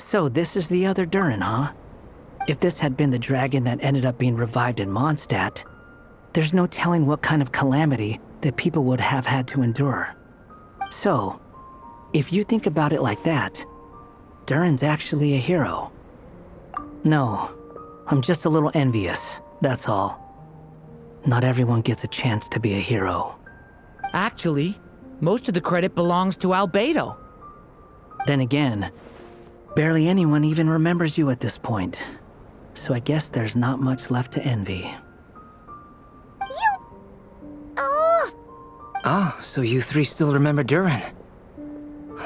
So this is the other Durin, huh? If this had been the dragon that ended up being revived in Mondstadt, there's no telling what kind of calamity that people would have had to endure. So, if you think about it like that, Durin's actually a hero. No, I'm just a little envious, that's all. Not everyone gets a chance to be a hero. Actually, most of the credit belongs to Albedo. Then again, barely anyone even remembers you at this point. So I guess there's not much left to envy. So you three still remember Durin.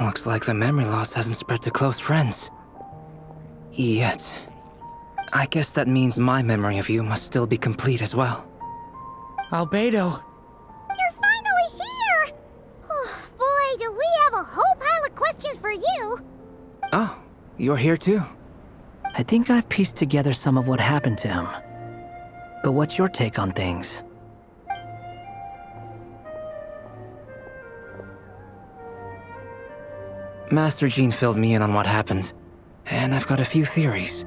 Looks like the memory loss hasn't spread to close friends. Yet. I guess that means my memory of you must still be complete as well. Albedo. You're finally here! Oh, boy, do we have a whole pile of questions for you! Oh, you're here too? I think I've pieced together some of what happened to him. But what's your take on things? Master Jean filled me in on what happened, and I've got a few theories.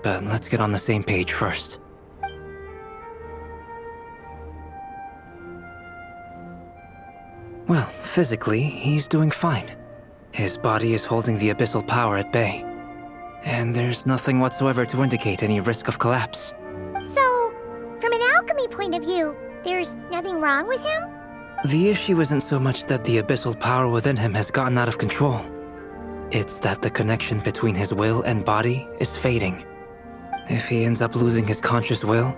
But let's get on the same page first. Well, physically, he's doing fine. His body is holding the abyssal power at bay. And there's nothing whatsoever to indicate any risk of collapse. So, from an alchemy point of view, there's nothing wrong with him? The issue isn't so much that the abyssal power within him has gotten out of control. It's that the connection between his will and body is fading. If he ends up losing his conscious will,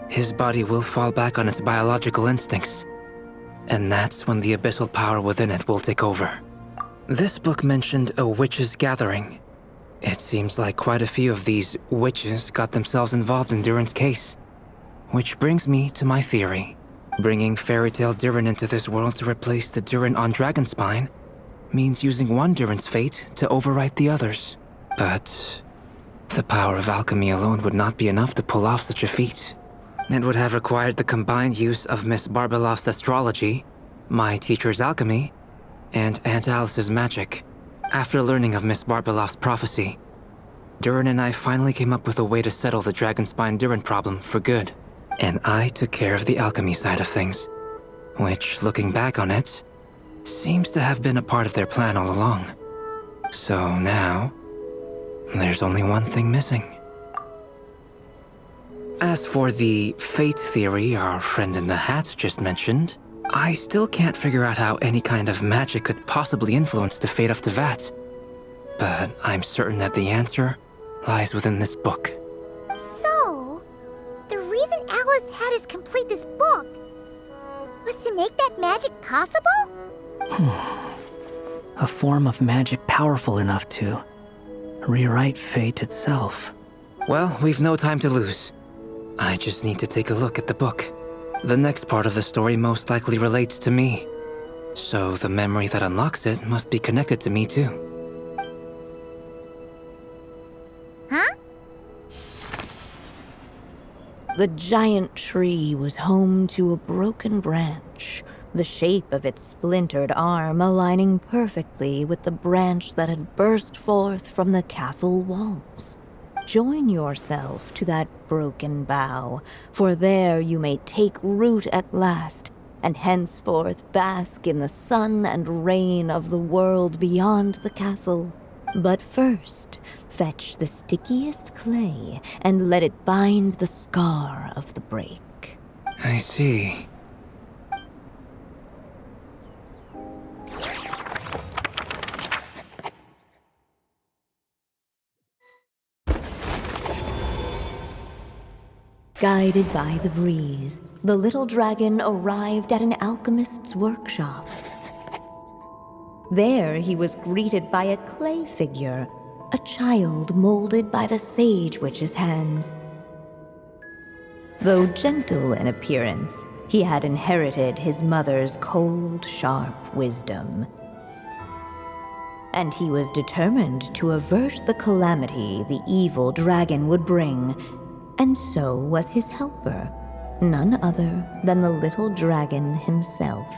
his body will fall back on its biological instincts. And that's when the abyssal power within it will take over. This book mentioned a witches' gathering. It seems like quite a few of these witches got themselves involved in Durin's case. Which brings me to my theory. Bringing Fairy Tale Durin into this world to replace the Durin on Dragonspine means using one Durin's fate to overwrite the others. But the power of alchemy alone would not be enough to pull off such a feat. It would have required the combined use of Miss Barbeloff's astrology, my teacher's alchemy, and Aunt Alice's magic. After learning of Miss Barbeloff's prophecy, Durin and I finally came up with a way to settle the Dragonspine Durin problem for good. And I took care of the alchemy side of things, which, looking back on it, seems to have been a part of their plan all along. So now, there's only one thing missing. As for the fate theory our friend in the hat just mentioned, I still can't figure out how any kind of magic could possibly influence the fate of Tevat. But I'm certain that the answer lies within this book. So, the reason Alice had us complete this book was to make that magic possible? A form of magic powerful enough to rewrite fate itself. Well, we've no time to lose. I just need to take a look at the book. The next part of the story most likely relates to me. So the memory that unlocks it must be connected to me too. Huh? The giant tree was home to a broken branch, the shape of its splintered arm aligning perfectly with the branch that had burst forth from the castle walls. Join yourself to that broken bough, for there you may take root at last, and henceforth bask in the sun and rain of the world beyond the castle. But first, fetch the stickiest clay and let it bind the scar of the break. I see. Guided by the breeze, the little dragon arrived at an alchemist's workshop. There he was greeted by a clay figure, a child molded by the sage witch's hands. Though gentle in appearance, he had inherited his mother's cold, sharp wisdom. And he was determined to avert the calamity the evil dragon would bring. And so was his helper, none other than the little dragon himself.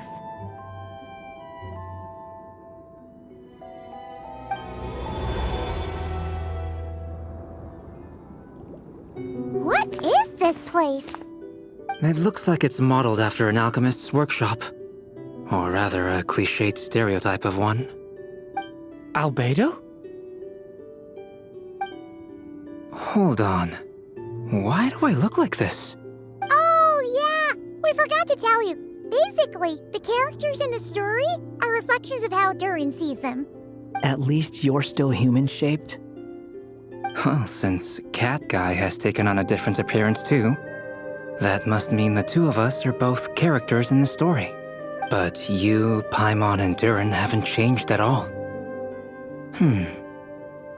What is this place? It looks like it's modeled after an alchemist's workshop. Or rather, a cliched stereotype of one. Albedo? Hold on. Why do I look like this? Oh, yeah! We forgot to tell you. Basically, the characters in the story are reflections of how Durin sees them. At least you're still human-shaped? Well, since Cat Guy has taken on a different appearance too, that must mean the two of us are both characters in the story. But you, Paimon, and Durin haven't changed at all.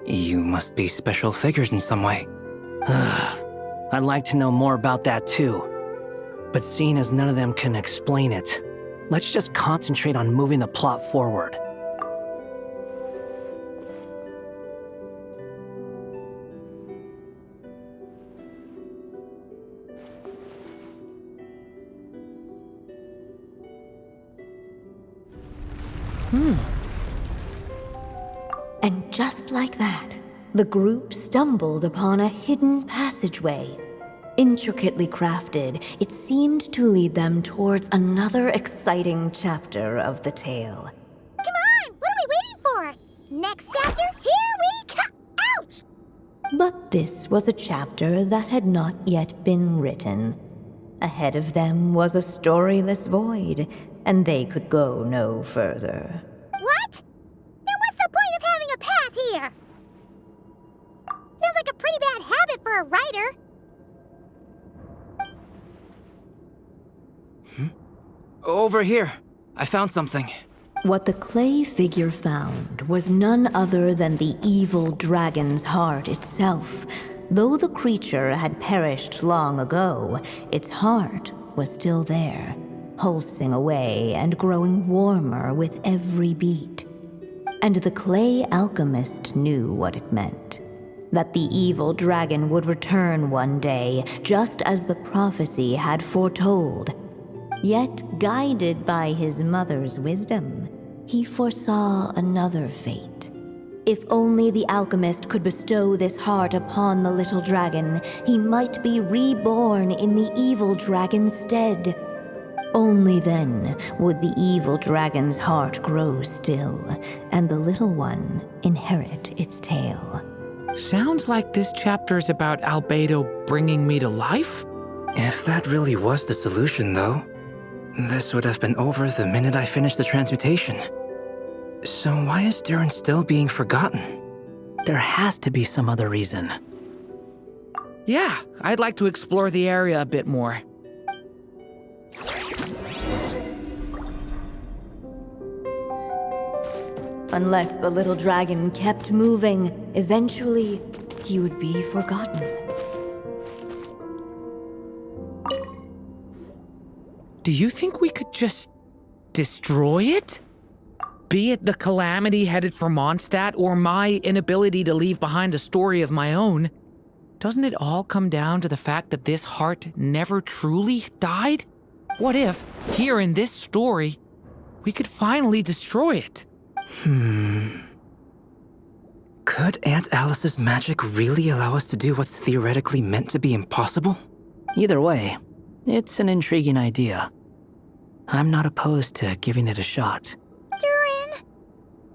You must be special figures in some way. I'd like to know more about that too. But seeing as none of them can explain it, let's just concentrate on moving the plot forward. And just like that, the group stumbled upon a hidden passageway. Intricately crafted, it seemed to lead them towards another exciting chapter of the tale. Come on! What are we waiting for? Next chapter? Here we come! Ouch! But this was a chapter that had not yet been written. Ahead of them was a storyless void, and they could go no further. What? Then what's the point of having a path here? Sounds like a pretty bad habit for a writer. Over here. I found something. What the clay figure found was none other than the evil dragon's heart itself. Though the creature had perished long ago, its heart was still there, pulsing away and growing warmer with every beat. And the clay alchemist knew what it meant. That the evil dragon would return one day, just as the prophecy had foretold. Yet, guided by his mother's wisdom, he foresaw another fate. If only the alchemist could bestow this heart upon the little dragon, he might be reborn in the evil dragon's stead. Only then would the evil dragon's heart grow still, and the little one inherit its tale. Sounds like this chapter's about Albedo bringing me to life? If that really was the solution, though, this would have been over the minute I finished the transmutation. So why is Durin still being forgotten? There has to be some other reason. Yeah, I'd like to explore the area a bit more. Unless the little dragon kept moving, eventually he would be forgotten. Do you think we could just destroy it? Be it the calamity headed for Mondstadt or my inability to leave behind a story of my own, doesn't it all come down to the fact that this heart never truly died? What if, here in this story, we could finally destroy it? Could Aunt Alice's magic really allow us to do what's theoretically meant to be impossible? Either way, it's an intriguing idea. I'm not opposed to giving it a shot. Durin!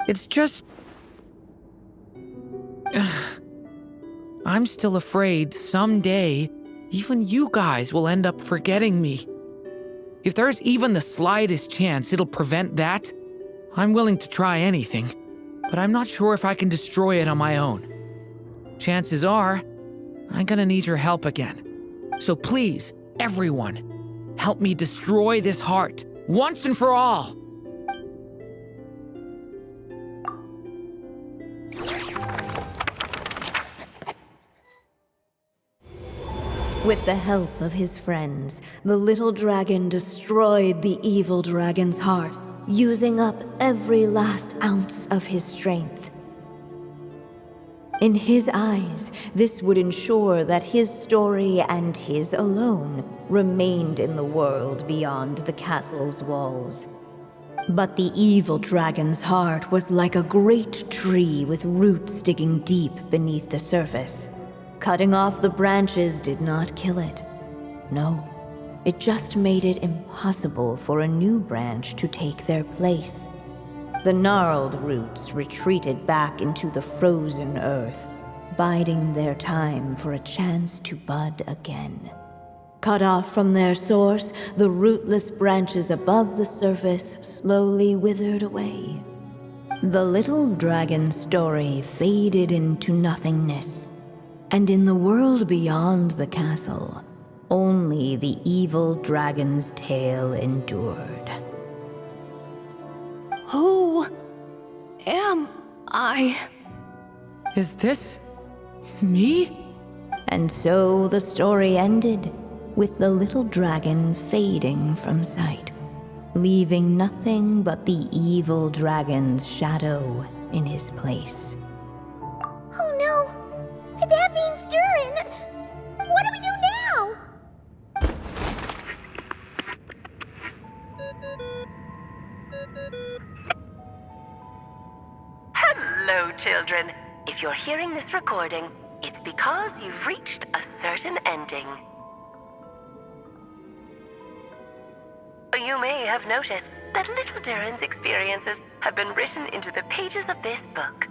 It's just... I'm still afraid someday, even you guys will end up forgetting me. If there's even the slightest chance it'll prevent that, I'm willing to try anything, but I'm not sure if I can destroy it on my own. Chances are, I'm gonna need your help again. So please, everyone, help me destroy this heart, once and for all! With the help of his friends, the little dragon destroyed the evil dragon's heart, using up every last ounce of his strength. In his eyes, this would ensure that his story and his alone remained in the world beyond the castle's walls. But the evil dragon's heart was like a great tree with roots digging deep beneath the surface. Cutting off the branches did not kill it. No, it just made it impossible for a new branch to take their place. The gnarled roots retreated back into the frozen earth, biding their time for a chance to bud again. Cut off from their source, the rootless branches above the surface slowly withered away. The little dragon story faded into nothingness, and in the world beyond the castle, only the evil dragon's tale endured. Who am I? Is this me? And so the story ended, with the little dragon fading from sight, leaving nothing but the evil dragon's shadow in his place. Oh no! That means Durin! What do we do now? Hello, children. If you're hearing this recording, it's because you've reached a certain ending. You may have noticed that little Durin's experiences have been written into the pages of this book.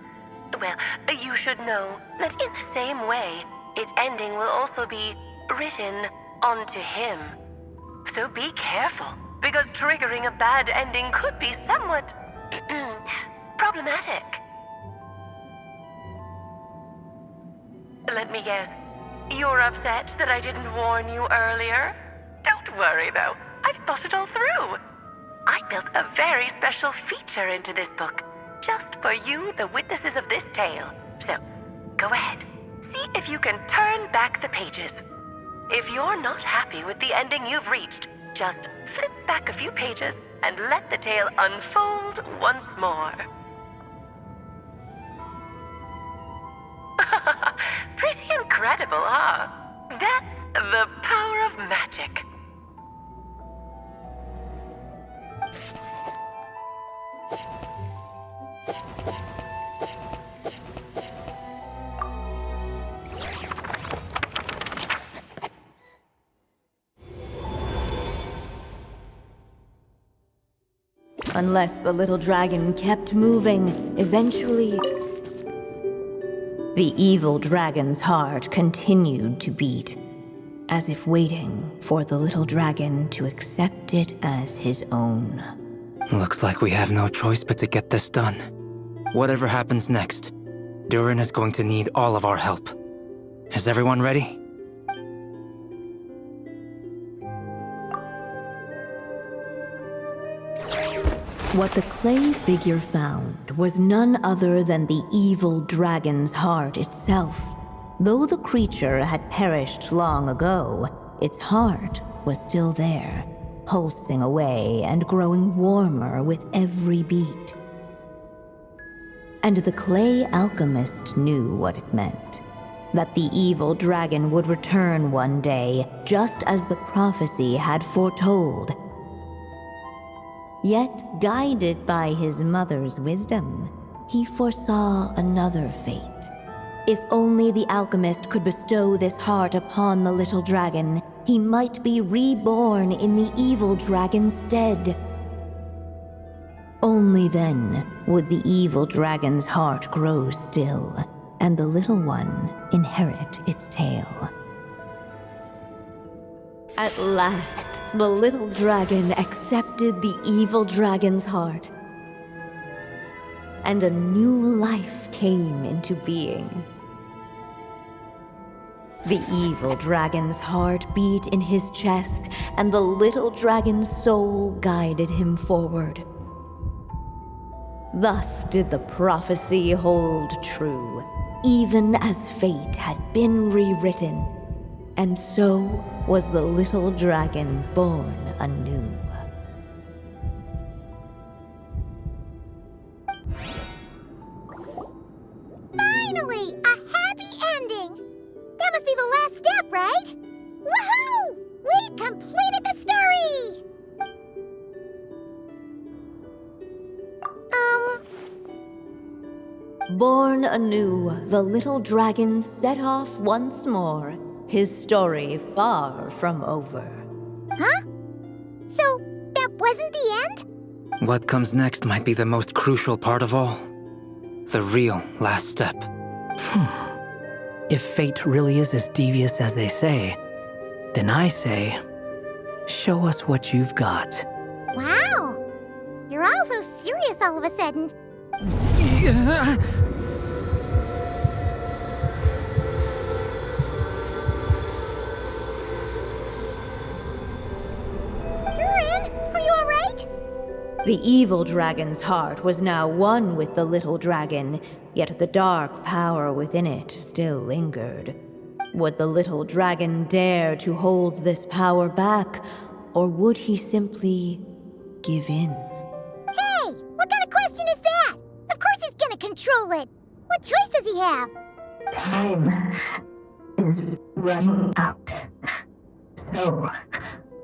Well, you should know that in the same way, its ending will also be written onto him. So be careful, because triggering a bad ending could be somewhat problematic. Let me guess, you're upset that I didn't warn you earlier? Don't worry though, I've thought it all through. I built a very special feature into this book, just for you, the witnesses of this tale. So, go ahead, see if you can turn back the pages. If you're not happy with the ending you've reached, just flip back a few pages and let the tale unfold once more. Pretty incredible, huh? That's the power of magic. Unless the little dragon kept moving, eventually, the evil dragon's heart continued to beat, as if waiting for the little dragon to accept it as his own. Looks like we have no choice but to get this done. Whatever happens next, Durin is going to need all of our help. Is everyone ready? What the clay figure found was none other than the evil dragon's heart itself. Though the creature had perished long ago, its heart was still there, pulsing away and growing warmer with every beat. And the clay alchemist knew what it meant. That the evil dragon would return one day, just as the prophecy had foretold. Yet, guided by his mother's wisdom, he foresaw another fate. If only the alchemist could bestow this heart upon the little dragon, he might be reborn in the evil dragon's stead. Only then would the evil dragon's heart grow still, and the little one inherit its tale. At last, the little dragon accepted the evil dragon's heart, and a new life came into being. The evil dragon's heart beat in his chest, and the little dragon's soul guided him forward. Thus did the prophecy hold true, even as fate had been rewritten, and so was the little dragon born anew. Finally! A happy ending! That must be the last step, right? Woohoo! We completed the story! Born anew, the little dragon set off once more, his story far from over. Huh? So, that wasn't the end? What comes next might be the most crucial part of all. The real last step. If fate really is as devious as they say, then I say, show us what you've got. Wow! You're all so serious all of a sudden. Durin, are you alright? The evil dragon's heart was now one with the little dragon, yet the dark power within it still lingered. Would the little dragon dare to hold this power back, or would he simply give in? Hey, what kind of question is that? Of course he's gonna control it. What choice does he have? Time is running out. So,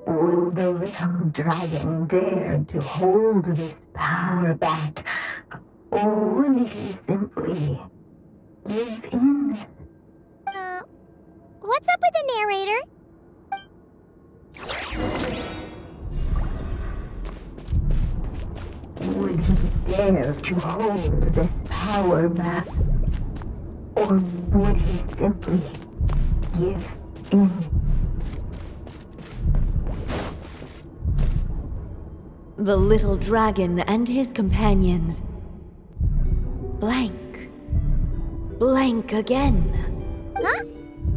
will the little dragon dare to hold this power back? Or will he simply give in? What's up with the narrator? Would he dare to hold this power back? Or would he simply give in? The little dragon and his companions blank. Blank again. Huh?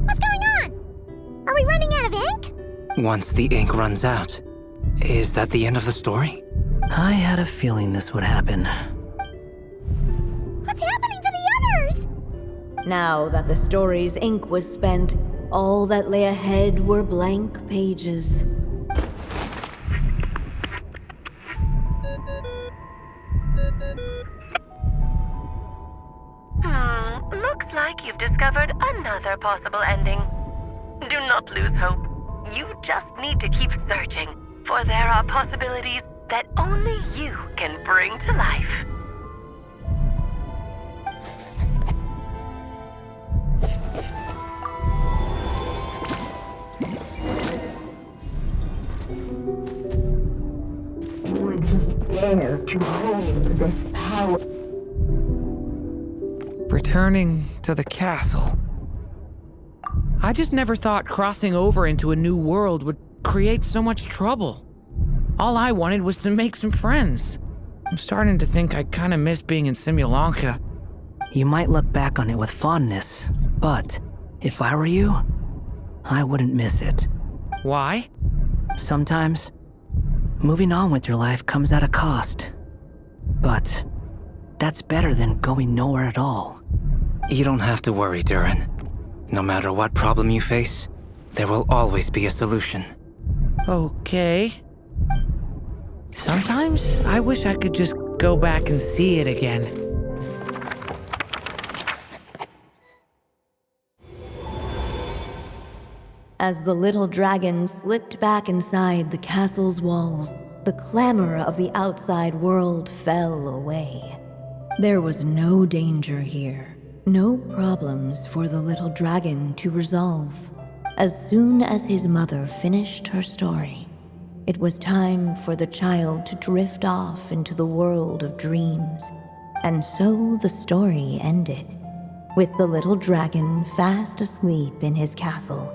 What's going on? Are we running out of ink? Once the ink runs out, is that the end of the story? I had a feeling this would happen. What's happening to the others? Now that the story's ink was spent, all that lay ahead were blank pages. Looks like you've discovered another possible ending. Do not lose hope. You just need to keep searching, for there are possibilities that only you can bring to life. Would he dare to hold this power? Returning to the castle. I just never thought crossing over into a new world would create so much trouble. All I wanted was to make some friends. I'm starting to think I kinda miss being in Simulanka. You might look back on it with fondness, but if I were you, I wouldn't miss it. Why? Sometimes, moving on with your life comes at a cost. But that's better than going nowhere at all. You don't have to worry, Durin. No matter what problem you face, there will always be a solution. Okay. Sometimes I wish I could just go back and see it again. As the little dragon slipped back inside the castle's walls, the clamor of the outside world fell away. There was no danger here, no problems for the little dragon to resolve. As soon as his mother finished her story, it was time for the child to drift off into the world of dreams. And so the story ended, with the little dragon fast asleep in his castle,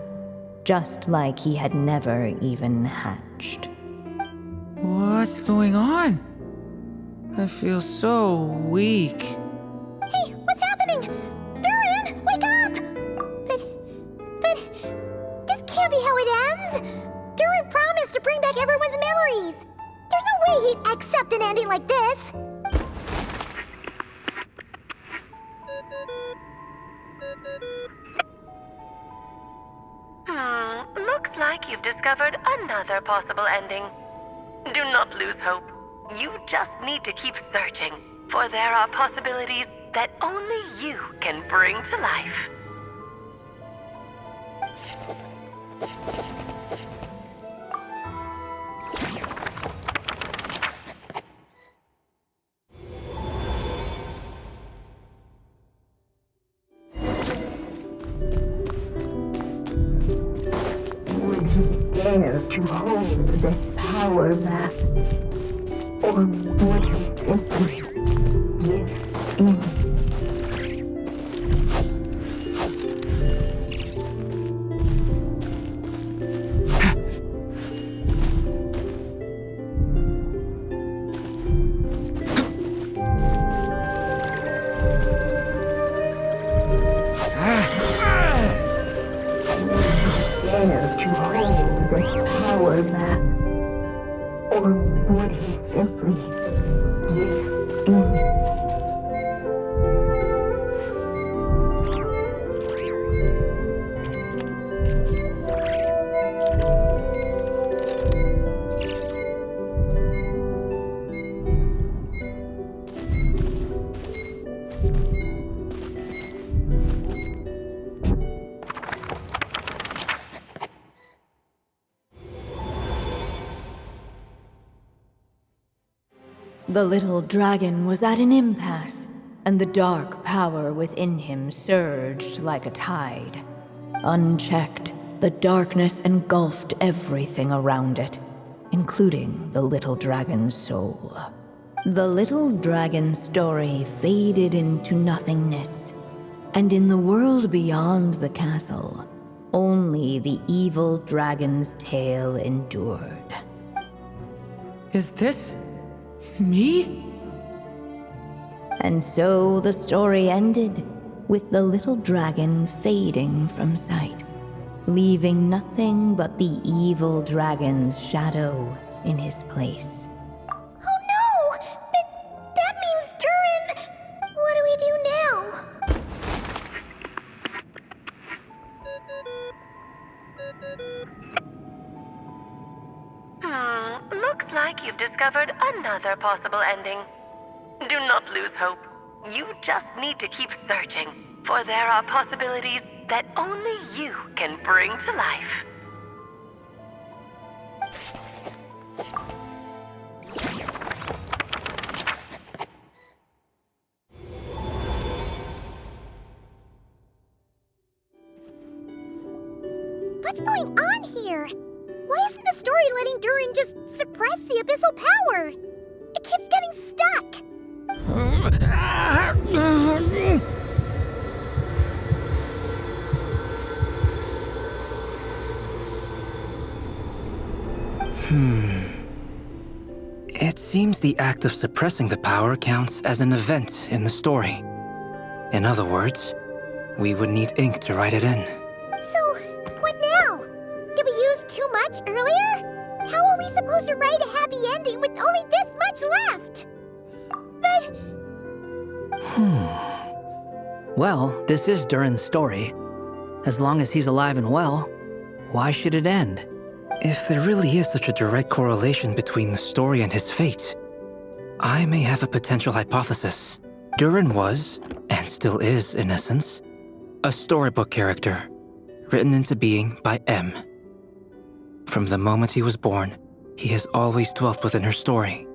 just like he had never even hatched. What's going on? I feel so weak. Hey, what's happening? Durin, wake up! But, this can't be how it ends. Durin promised to bring back everyone's memories. There's no way he'd accept an ending like this. Looks like you've discovered another possible ending. Do not lose hope. You just need to keep searching, for there are possibilities that only you can bring to life. he dare to hold this power map? Or would he simply give in? Dare to hold this power map? Or would he simply give in? The little dragon was at an impasse, and the dark power within him surged like a tide. Unchecked, the darkness engulfed everything around it, including the little dragon's soul. The little dragon's story faded into nothingness, and in the world beyond the castle, only the evil dragon's tale endured. Is this me? And so the story ended, with the little dragon fading from sight, leaving nothing but the evil dragon's shadow in his place. Oh no! But that means Durin... What do we do now? Looks like you've discovered another possible ending. Do not lose hope. You just need to keep searching, for there are possibilities that only you can bring to life. What's going on here? Why isn't the story letting Durin just suppress the abyssal power? It keeps getting stuck. It seems the act of suppressing the power counts as an event in the story. In other words, we would need ink to write it in. So, what now? Did we use too much earlier? How are we supposed to write a happy ending with only this much left? But... Well, this is Durin's story. As long as he's alive and well, why should it end? If there really is such a direct correlation between the story and his fate, I may have a potential hypothesis. Durin was, and still is in essence, a storybook character, written into being by M. From the moment he was born, he has always dwelt within her story,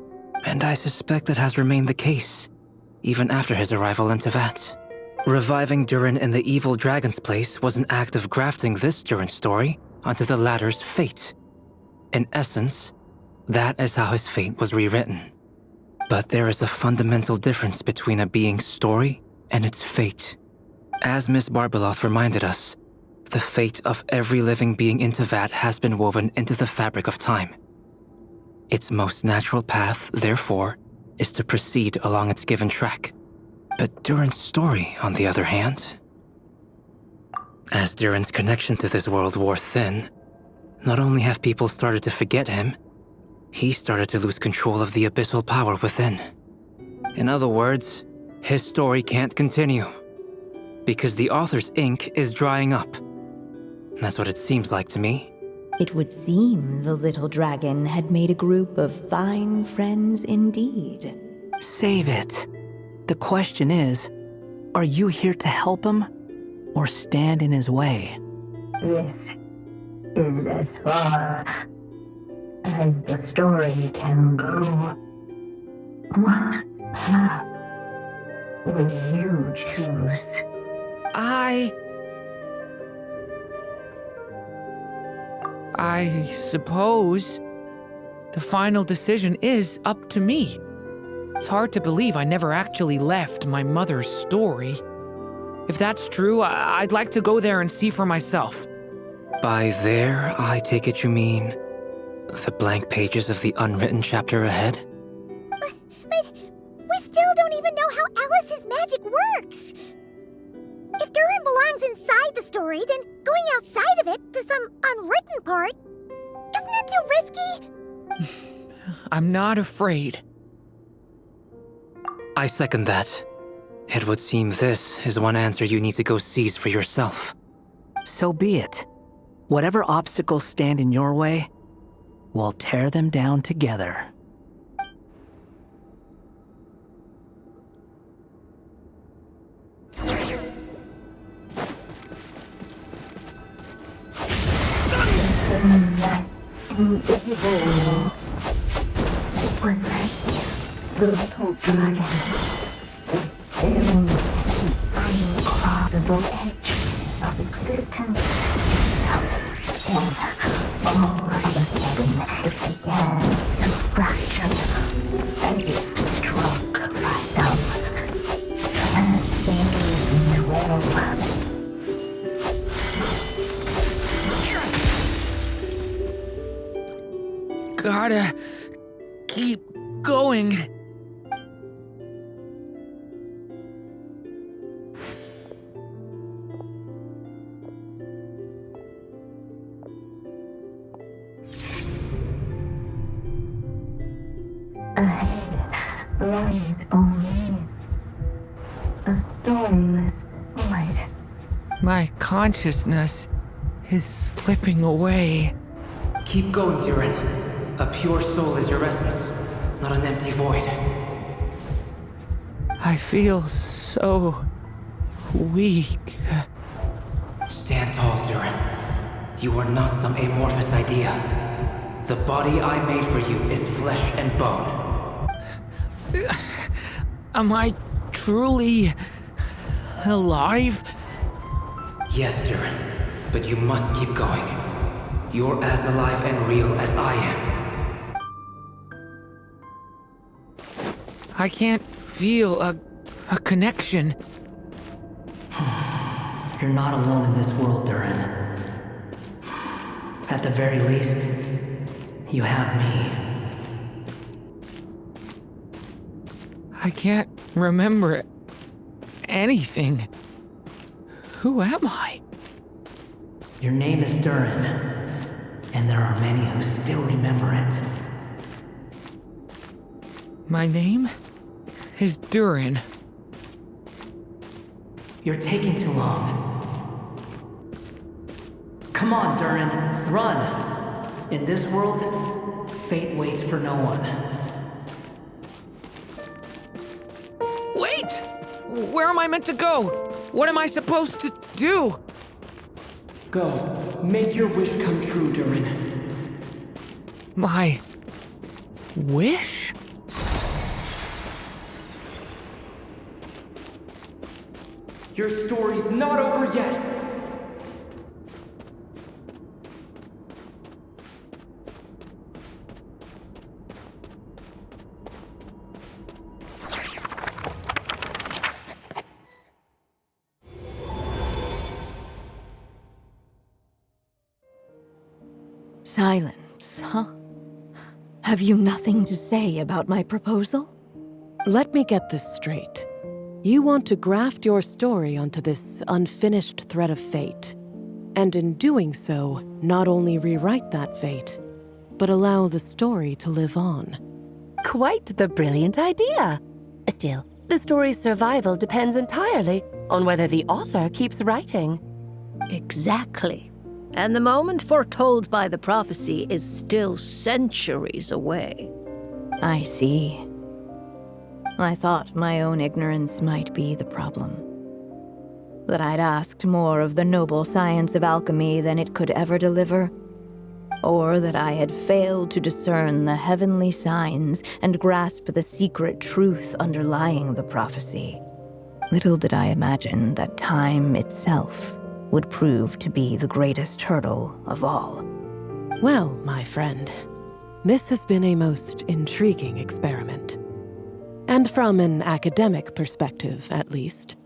and I suspect that has remained the case, even after his arrival in Tevat. Reviving Durin in the evil dragon's place was an act of grafting this Durin story onto the latter's fate. In essence, that is how his fate was rewritten. But there is a fundamental difference between a being's story and its fate. As Miss Barbeloth reminded us, the fate of every living being in Tevat has been woven into the fabric of time. Its most natural path, therefore, is to proceed along its given track. But Durin's story, on the other hand, as Durin's connection to this world wore thin, not only have people started to forget him, he started to lose control of the abyssal power within. In other words, his story can't continue, because the author's ink is drying up. That's what it seems like to me. It would seem the little dragon had made a group of fine friends indeed. Save it. The question is, are you here to help him or stand in his way? This is as far as the story can go. What path will you choose? I suppose the final decision is up to me. It's hard to believe I never actually left my mother's story. If that's true, I'd like to go there and see for myself. By there, I take it you mean the blank pages of the unwritten chapter ahead? But we still don't even know how Alice's magic works. If Durin belongs inside the story, then going outside of it to some unwritten part, isn't it too risky? I'm not afraid. I second that. It would seem this is one answer you need to go seize for yourself. So be it. Whatever obstacles stand in your way, we'll tear them down together. Invisible. Protect the little dragon. From the possible edge of existence. And all of a sudden it began to fracture as if struck by some unseen will. Gotta keep going. Ahead lies only a stormless void. My consciousness is slipping away. Keep going, Durin. A pure soul is your essence, not an empty void. I feel so weak. Stand tall, Durin. You are not some amorphous idea. The body I made for you is flesh and bone. Am I truly alive? Yes, Durin, but you must keep going. You're as alive and real as I am. I can't feel a connection. You're not alone in this world, Durin. At the very least, you have me. I can't remember anything. Who am I? Your name is Durin, and there are many who still remember it. My name is Durin. You're taking too long. Come on, Durin, run! In this world, fate waits for no one. Wait! Where am I meant to go? What am I supposed to do? Go. Make your wish come true, Durin. My wish? Your story's not over yet! Silence, huh? Have you nothing to say about my proposal? Let me get this straight. You want to graft your story onto this unfinished thread of fate, and in doing so, not only rewrite that fate, but allow the story to live on. Quite the brilliant idea. Still, the story's survival depends entirely on whether the author keeps writing. Exactly. And the moment foretold by the prophecy is still centuries away. I see. I thought my own ignorance might be the problem. That I'd asked more of the noble science of alchemy than it could ever deliver. Or that I had failed to discern the heavenly signs and grasp the secret truth underlying the prophecy. Little did I imagine that time itself would prove to be the greatest hurdle of all. Well, my friend, this has been a most intriguing experiment. And from an academic perspective, at least,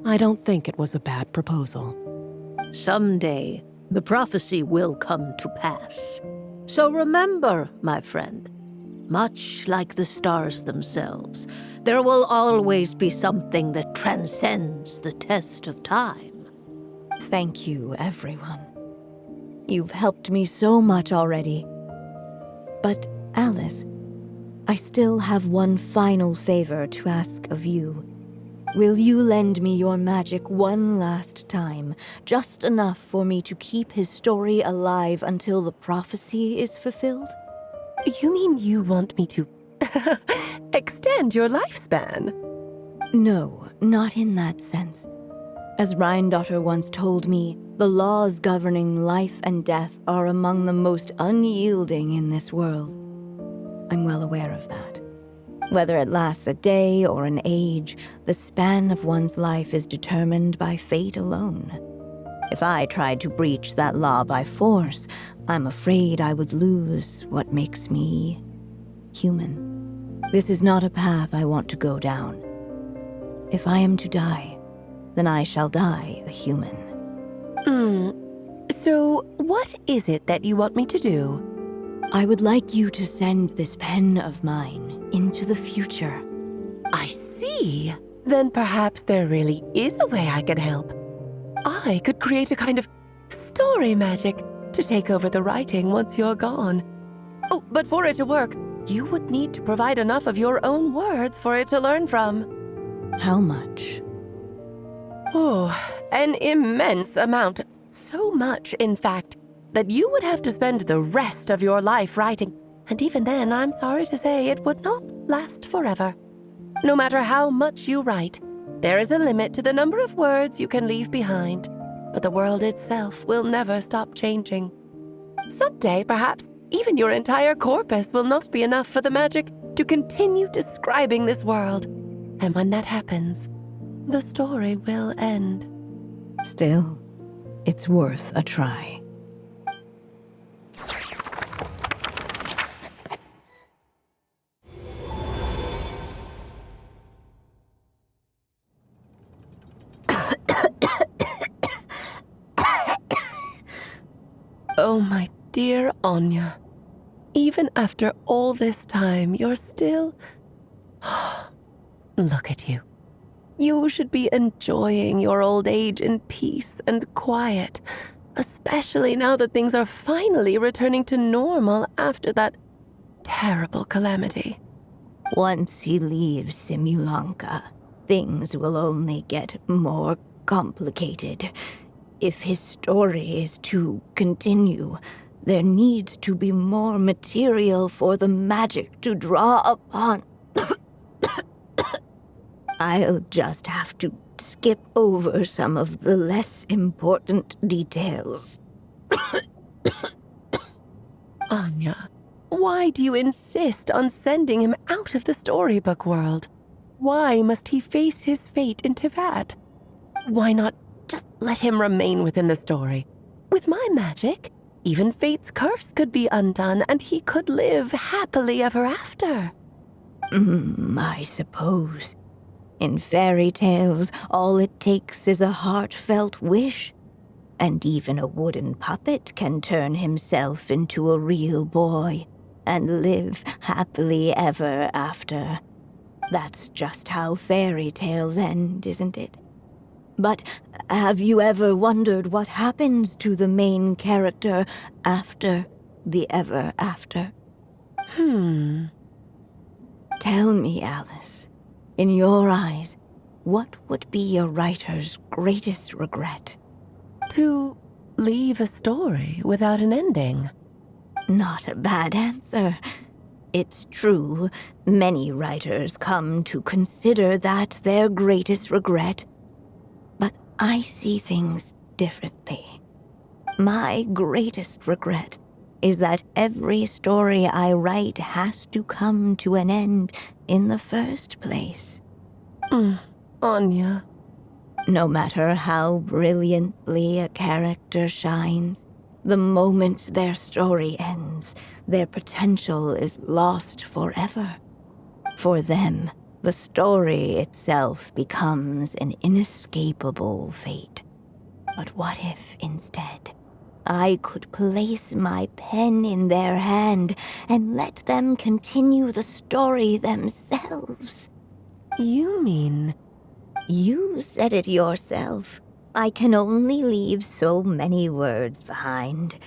I don't think it was a bad proposal. Someday, the prophecy will come to pass. So remember, my friend, much like the stars themselves, there will always be something that transcends the test of time. Thank you, everyone. You've helped me so much already. But, Alice, I still have one final favor to ask of you. Will you lend me your magic one last time, just enough for me to keep his story alive until the prophecy is fulfilled? You mean you want me to extend your lifespan? No, not in that sense. As Rheindotter once told me, the laws governing life and death are among the most unyielding in this world. I'm well aware of that. Whether it lasts a day or an age, the span of one's life is determined by fate alone. If I tried to breach that law by force, I'm afraid I would lose what makes me human. This is not a path I want to go down. If I am to die, then I shall die a human. So what is it that you want me to do? I would like you to send this pen of mine into the future. I see. Then perhaps there really is a way I can help. I could create a kind of story magic to take over the writing once you're gone. Oh, but for it to work, you would need to provide enough of your own words for it to learn from. How much? Oh, an immense amount. So much, in fact, that you would have to spend the rest of your life writing. And even then, I'm sorry to say, it would not last forever. No matter how much you write, there is a limit to the number of words you can leave behind. But the world itself will never stop changing. Someday, perhaps, even your entire corpus will not be enough for the magic to continue describing this world. And when that happens, the story will end. Still, it's worth a try. Oh, my dear Anya. Even after all this time, you're still... Look at you. You should be enjoying your old age in peace and quiet, especially now that things are finally returning to normal after that terrible calamity. Once he leaves Simulanka, things will only get more complicated. If his story is to continue, there needs to be more material for the magic to draw upon. I'll just have to skip over some of the less important details. Anya, why do you insist on sending him out of the storybook world? Why must he face his fate into that? Why not just let him remain within the story? With my magic, even fate's curse could be undone and he could live happily ever after. I suppose. In fairy tales, all it takes is a heartfelt wish. And even a wooden puppet can turn himself into a real boy and live happily ever after. That's just how fairy tales end, isn't it? But have you ever wondered what happens to the main character after the ever after? Tell me, Alice, in your eyes, what would be a writer's greatest regret? To leave a story without an ending. Not a bad answer. It's true, many writers come to consider that their greatest regret. But I see things differently. My greatest regret is that every story I write has to come to an end in the first place. Anya. No matter how brilliantly a character shines, The moment their story ends, their potential is lost forever. For them, the story itself becomes an inescapable fate. But what if, instead, I could place my pen in their hand and let them continue the story themselves? You mean... You said it yourself. I can only leave so many words behind.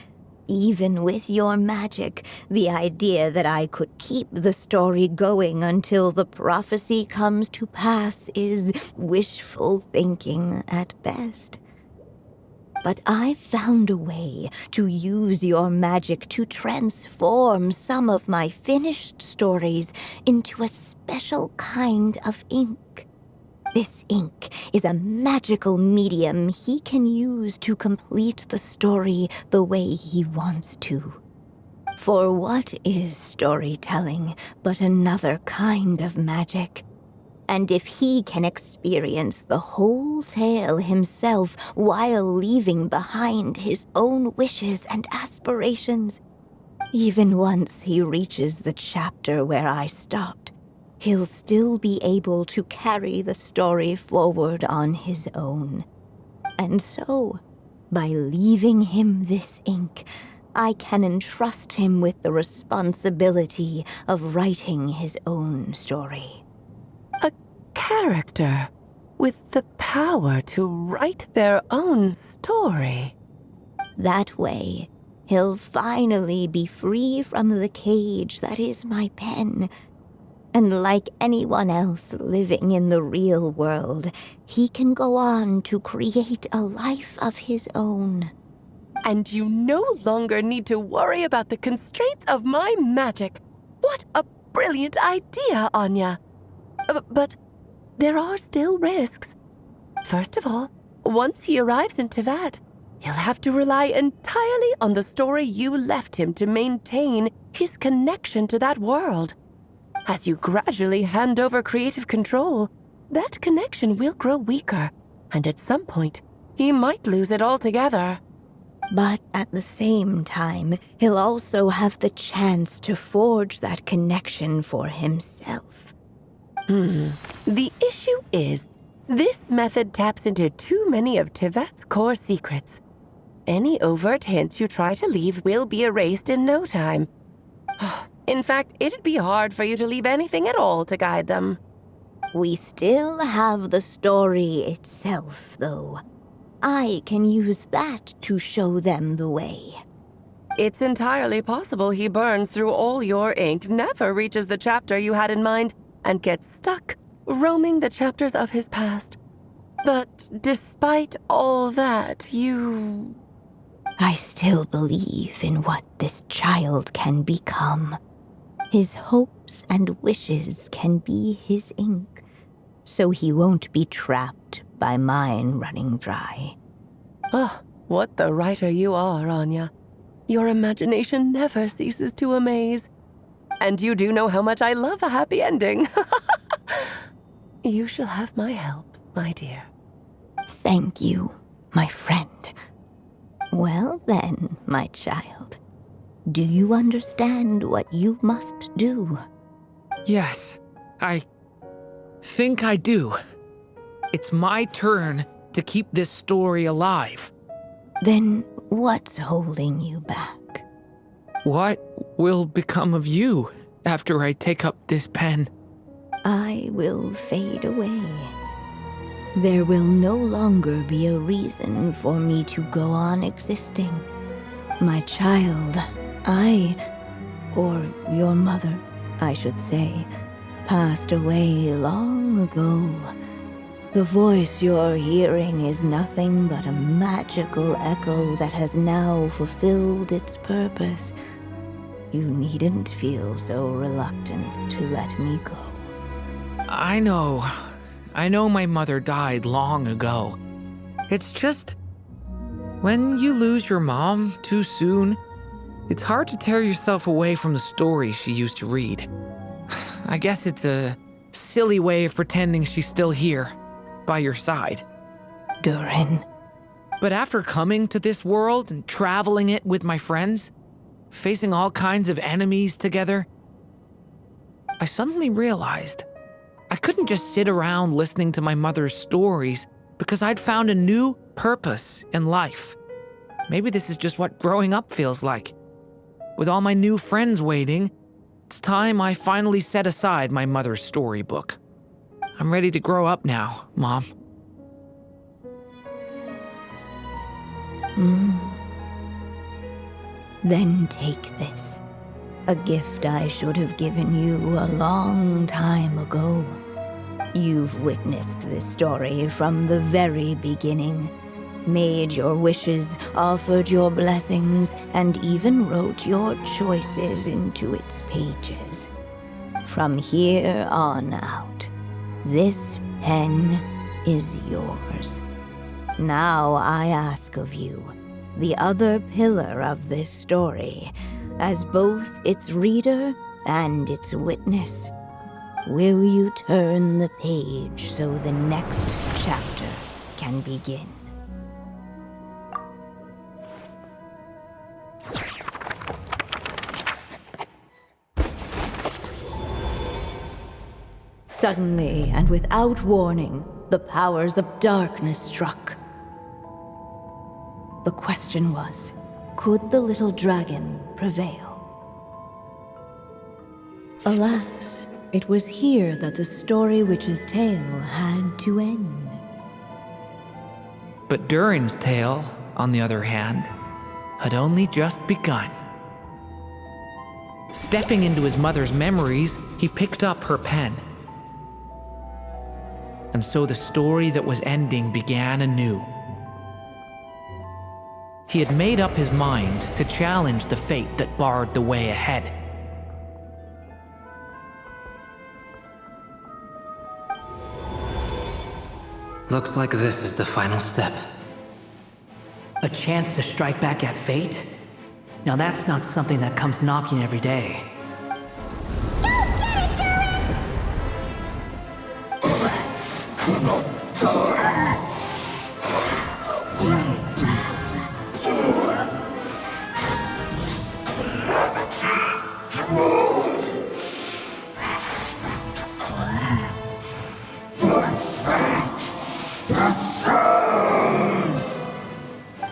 Even with your magic, the idea that I could keep the story going until the prophecy comes to pass is wishful thinking at best. But I've found a way to use your magic to transform some of my finished stories into a special kind of ink. This ink is a magical medium he can use to complete the story the way he wants to. For what is storytelling but another kind of magic? And if he can experience the whole tale himself while leaving behind his own wishes and aspirations, even once he reaches the chapter where I stopped, he'll still be able to carry the story forward on his own. And so, by leaving him this ink, I can entrust him with the responsibility of writing his own story. A character with the power to write their own story. That way, he'll finally be free from the cage that is my pen. And like anyone else living in the real world, he can go on to create a life of his own. And you no longer need to worry about the constraints of my magic. What a brilliant idea, Anya. But there are still risks. First of all, once he arrives in Teyvat, he'll have to rely entirely on the story you left him to maintain his connection to that world. As you gradually hand over creative control, that connection will grow weaker, and at some point, he might lose it altogether. But at the same time, he'll also have the chance to forge that connection for himself. The issue is, this method taps into too many of Teyvat's core secrets. Any overt hints you try to leave will be erased in no time. In fact, it'd be hard for you to leave anything at all to guide them. We still have the story itself, though. I can use that to show them the way. It's entirely possible he burns through all your ink, never reaches the chapter you had in mind, and gets stuck, roaming the chapters of his past. But despite all that, I still believe in what this child can become. His hopes and wishes can be his ink, so he won't be trapped by mine running dry. Oh, what the writer you are, Anya. Your imagination never ceases to amaze. And you do know how much I love a happy ending. You shall have my help, my dear. Thank you, my friend. Well then, my child. Do you understand what you must do? Yes, I think I do. It's my turn to keep this story alive. Then what's holding you back? What will become of you after I take up this pen? I will fade away. There will no longer be a reason for me to go on existing. My child, or your mother, I should say, passed away long ago. The voice you're hearing is nothing but a magical echo that has now fulfilled its purpose. You needn't feel so reluctant to let me go. I know my mother died long ago. It's just, when you lose your mom too soon, it's hard to tear yourself away from the stories she used to read. I guess it's a silly way of pretending she's still here, by your side. Durin. But after coming to this world and traveling it with my friends, facing all kinds of enemies together, I suddenly realized I couldn't just sit around listening to my mother's stories because I'd found a new purpose in life. Maybe this is just what growing up feels like. With all my new friends waiting, it's time I finally set aside my mother's storybook. I'm ready to grow up now, Mom. Then take this. A gift I should have given you a long time ago. You've witnessed this story from the very beginning. Made your wishes, offered your blessings, and even wrote your choices into its pages. From here on out, this pen is yours. Now I ask of you, the other pillar of this story, as both its reader and its witness, will you turn the page so the next chapter can begin? Suddenly, and without warning, the powers of darkness struck. The question was, could the little dragon prevail? Alas, it was here that the story witch's tale had to end. But Durin's tale, on the other hand, had only just begun. Stepping into his mother's memories, he picked up her pen. And so the story that was ending began anew. He had made up his mind to challenge the fate that barred the way ahead. Looks like this is the final step. A chance to strike back at fate? Now that's not something that comes knocking every day.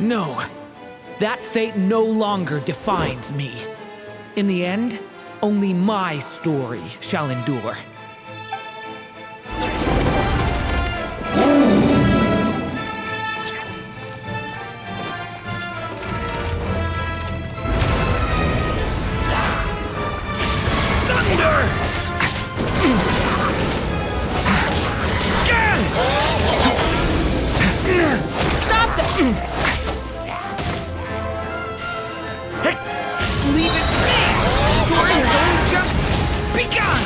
No, that fate no longer defines me. In the end, only my story shall endure. Stop that! Leave it to me! The story has only just begun!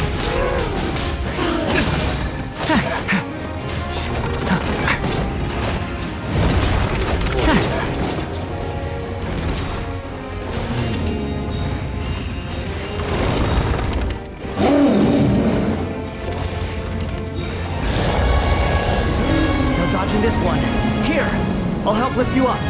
No dodging this one. Here, I'll help lift you up.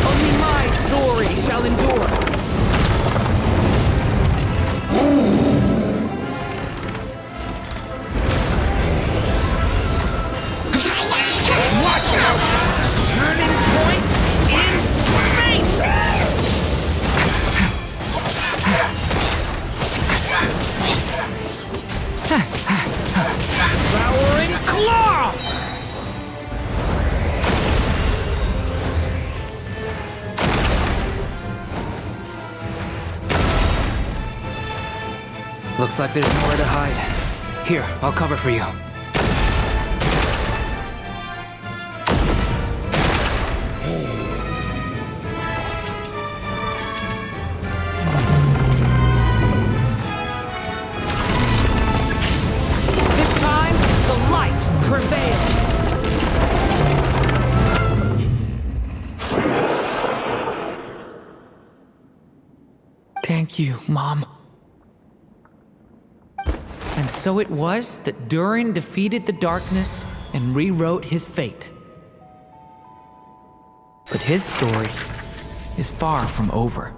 Only my story shall endure. Watch out! Turning point in fate! Devouring claw! Looks like there's nowhere to hide. Here, I'll cover for you. This time, the light prevails. Thank you, Mom. And so it was that Durin defeated the darkness and rewrote his fate. But his story is far from over.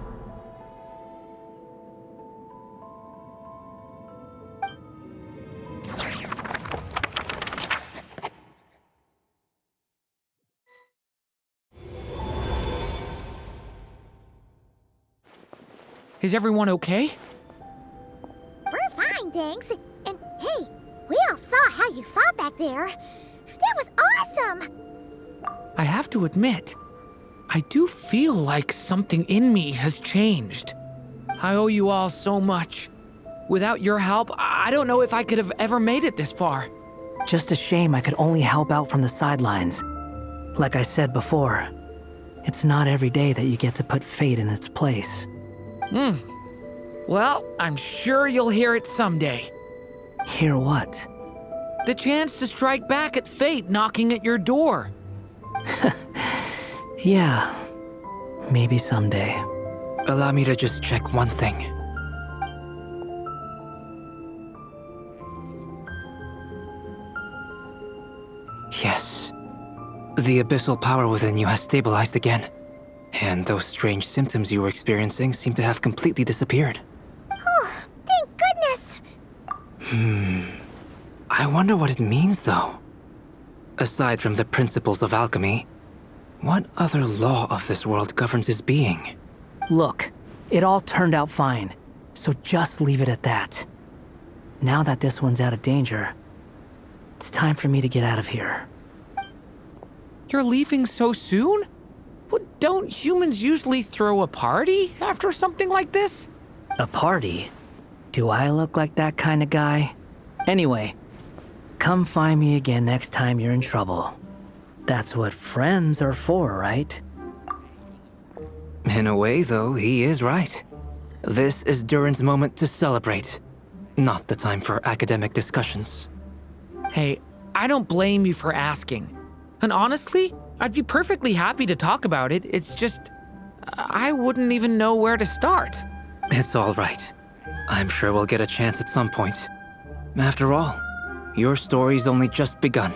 Is everyone okay? We're fine, thanks. And hey, we all saw how you fought back there. That was awesome! I have to admit, I do feel like something in me has changed. I owe you all so much. Without your help, I don't know if I could have ever made it this far. Just a shame I could only help out from the sidelines. Like I said before, it's not every day that you get to put fate in its place. Well, I'm sure you'll hear it someday. Hear what? The chance to strike back at fate knocking at your door. Yeah, maybe someday. Allow me to just check one thing. Yes. The abyssal power within you has stabilized again. And those strange symptoms you were experiencing seem to have completely disappeared. Oh, thank goodness! I wonder what it means, though. Aside from the principles of alchemy, what other law of this world governs his being? Look, it all turned out fine, so just leave it at that. Now that this one's out of danger, it's time for me to get out of here. You're leaving so soon? What, don't humans usually throw a party after something like this? A party? Do I look like that kind of guy? Anyway, come find me again next time you're in trouble. That's what friends are for, right? In a way, though, he is right. This is Durin's moment to celebrate, not the time for academic discussions. Hey, I don't blame you for asking. And honestly, I'd be perfectly happy to talk about it. It's just, I wouldn't even know where to start. It's all right. I'm sure we'll get a chance at some point. After all, your story's only just begun.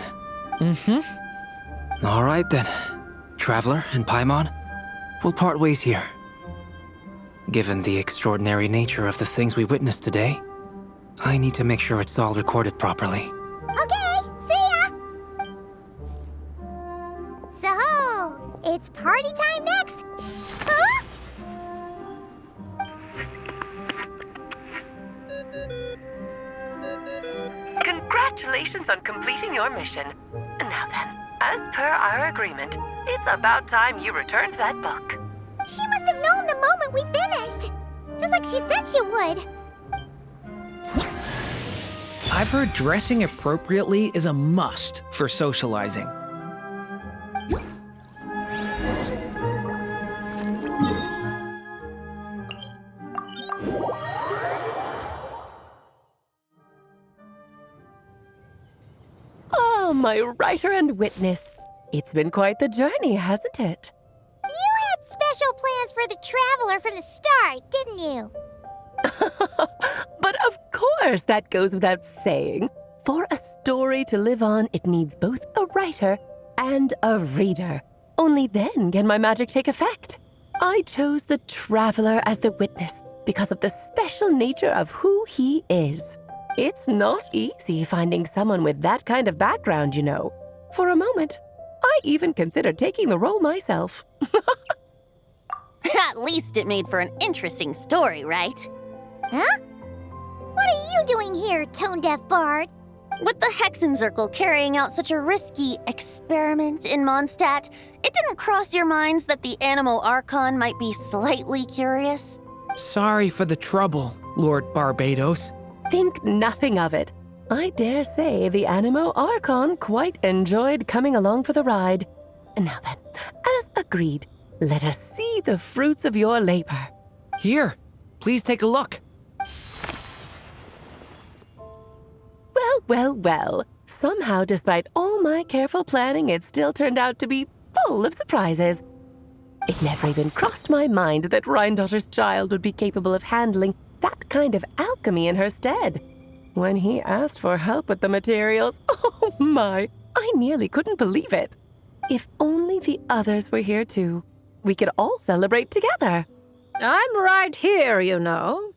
All right then. Traveler and Paimon, we'll part ways here. Given the extraordinary nature of the things we witnessed today, I need to make sure it's all recorded properly. Okay, see ya! So, it's party time next? Huh? Congratulations on completing your mission. Now then, as per our agreement, it's about time you returned that book. She must have known the moment we finished. Just like she said she would. I've heard dressing appropriately is a must for socializing. Oh, my writer and witness. It's been quite the journey, hasn't it? You had special plans for the Traveler from the start, didn't you? But of course, that goes without saying. For a story to live on, it needs both a writer and a reader. Only then can my magic take effect. I chose the Traveler as the witness because of the special nature of who he is. It's not easy finding someone with that kind of background, you know. For a moment, I even considered taking the role myself. At least it made for an interesting story, right? Huh? What are you doing here, tone-deaf bard? With the Hexenzirkel carrying out such a risky experiment in Mondstadt, it didn't cross your minds that the Animo Archon might be slightly curious? Sorry for the trouble, Lord Barbados. Think nothing of it. I dare say the Animo Archon quite enjoyed coming along for the ride. Now then, as agreed, let us see the fruits of your labor. Here, please take a look. Well, well, well. Somehow, despite all my careful planning, it still turned out to be full of surprises. It never even crossed my mind that Rhindotter's child would be capable of handling that kind of alchemy in her stead. When he asked for help with the materials, oh my, I nearly couldn't believe it. If only the others were here too. We could all celebrate together. I'm right here, you know.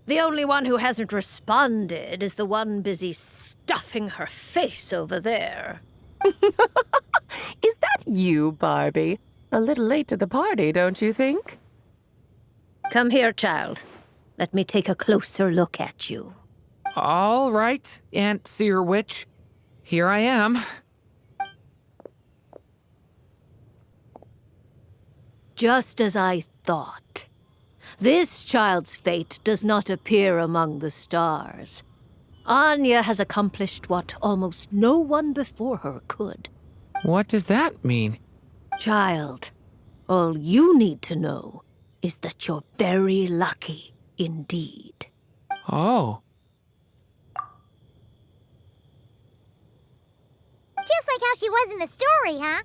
The only one who hasn't responded is the one busy stuffing her face over there. Is that you, Barbie? A little late to the party, don't you think? Come here, child. Let me take a closer look at you. All right, Aunt Seer Witch. Here I am. Just as I thought. This child's fate does not appear among the stars. Anya has accomplished what almost no one before her could. What does that mean? Child, all you need to know is that you're very lucky indeed. Oh. Just like how she was in the story, huh?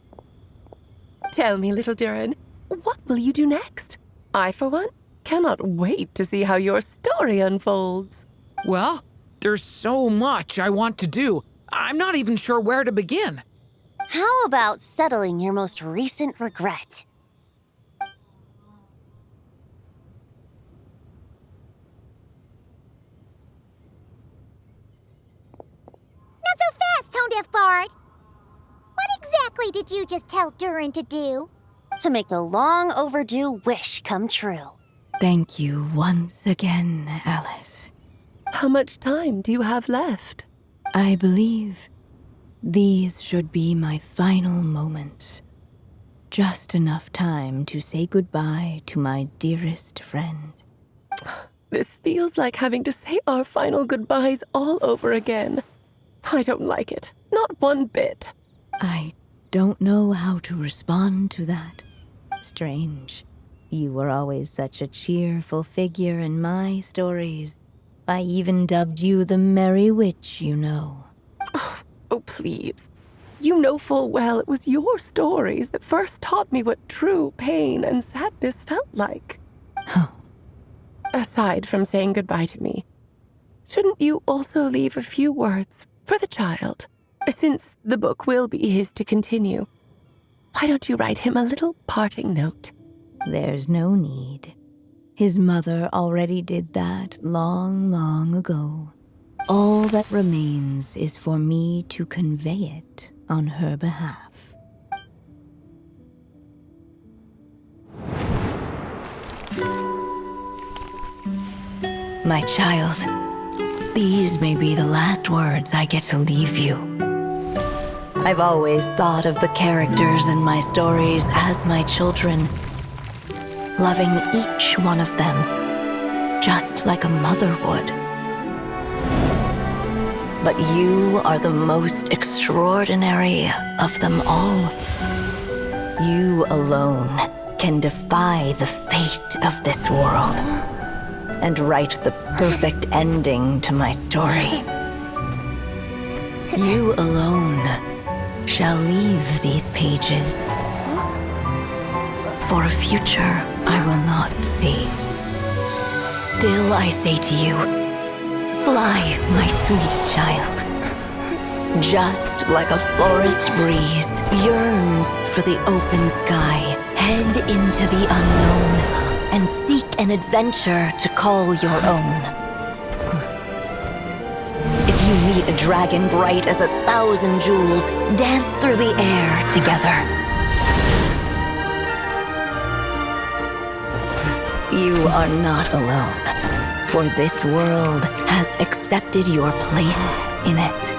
Tell me, little Durin, what will you do next? I, for one, cannot wait to see how your story unfolds. Well, there's so much I want to do. I'm not even sure where to begin. How about settling your most recent regret? Not so fast, Tone-Deaf Bard. What exactly did you just tell Durin to do? To make a long overdue wish come true. Thank you once again, Alice. How much time do you have left? I believe these should be my final moments. Just enough time to say goodbye to my dearest friend. This feels like having to say our final goodbyes all over again. I don't like it. Not one bit. I don't know how to respond to that. Strange. You were always such a cheerful figure in my stories. I even dubbed you the Merry Witch, you know. Oh, please. You know full well it was your stories that first taught me what true pain and sadness felt like. Huh. Aside from saying goodbye to me, shouldn't you also leave a few words for the child? Since the book will be his to continue, why don't you write him a little parting note? There's no need. His mother already did that long, long ago. All that remains is for me to convey it on her behalf. My child, these may be the last words I get to leave you. I've always thought of the characters in my stories as my children, loving each one of them, just like a mother would. But you are the most extraordinary of them all. You alone can defy the fate of this world and write the perfect ending to my story. You alone shall leave these pages for a future I will not see. Still I say to you, fly, my sweet child. Just like a forest breeze yearns for the open sky, head into the unknown and seek an adventure to call your own. If you meet a dragon bright as 1,000 jewels, dance through the air together. You are not alone, for this world has accepted your place in it.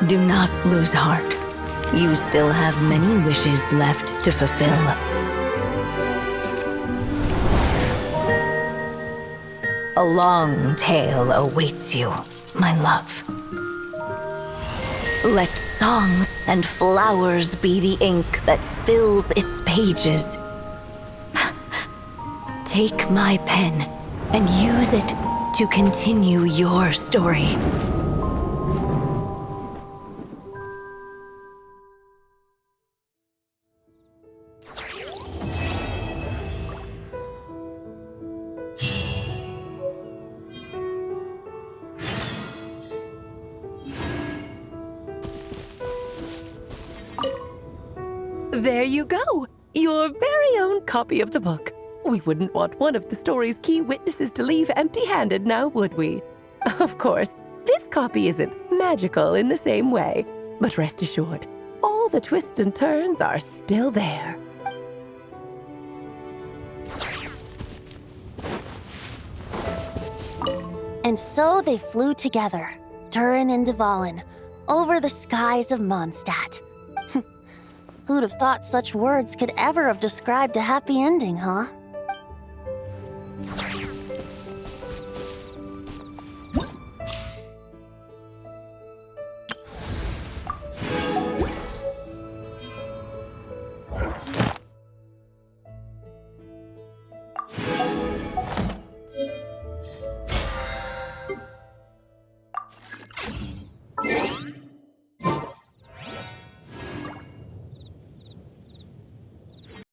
Do not lose heart. You still have many wishes left to fulfill. A long tale awaits you, my love. Let songs and flowers be the ink that fills its pages. Take my pen and use it to continue your story. there you go. Your very own copy of the book. We wouldn't want one of the story's key witnesses to leave empty-handed now, would we? Of course, this copy isn't magical in the same way, but rest assured, all the twists and turns are still there. And so they flew together, Durin and Dvalin, over the skies of Mondstadt. Who'd have thought such words could ever have described a happy ending, huh?